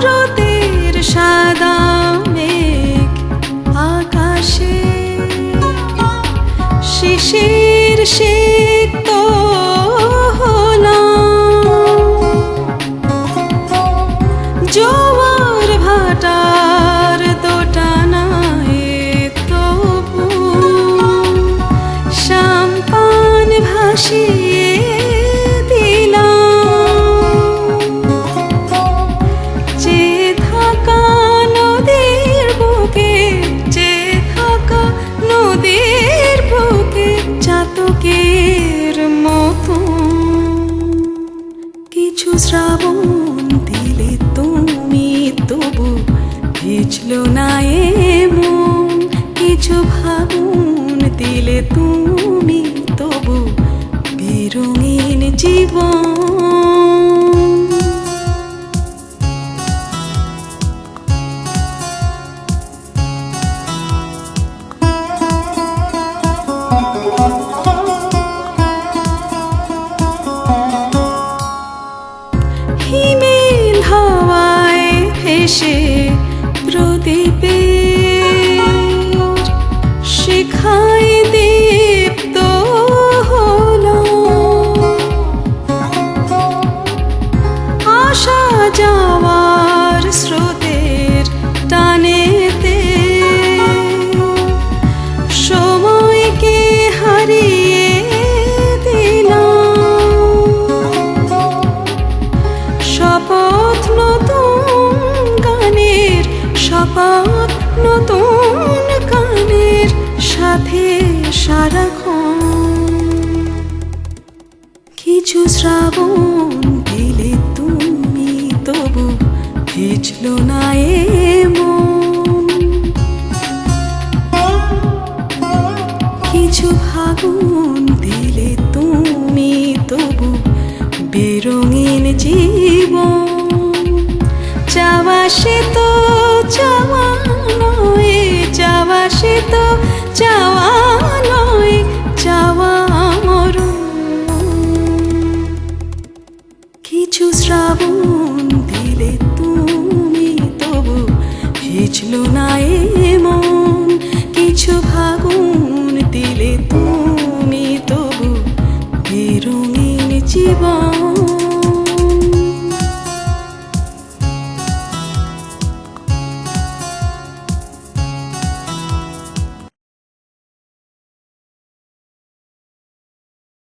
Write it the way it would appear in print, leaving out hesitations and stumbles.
শরতের সাদা মেঘ আকাশে, শিশির সিক্ত জোয়ার ভাটার দোটানায় তবু সাম্পান ভাসিয়ে দিলাম। যে থাকা নদীর বুকে, যে থাকা নদীর বুকে চাতকের মতো কিছু শ্রাবণ দিলে তুমি, তবু ভিজলো না এ মন। কিছু ভাবুন দিলে তুমি, তবু বেরঙিন জীবন। হিমেল হাওয়ায় ভেসে প্রদীপের শিখায় দীপ্ত হলো। আসা যাওয়ার স্রোতের টানেতে সময়কে হারিয়ে শপথ নতুন গানের, শপথ নতুন গানের সাথে সারাক্ষণ। কিছু শ্রাবণ দিলে তুমি, তবু ভিজলো না এ মন। কিছু ফাগুন দিলে তুমি, তবু বেরঙিন জীবন। চাওয়া সে তো চাওয়া নয়, চাওয়া সে তো চাওয়া নয়, চাওয়া মরণ। কিছু শ্রাবণ দিলে তুমি, তবু ভিজলো না এ মন। কিছু ফাগুন দিলে তুমি, তবু বেরঙিন জীবন।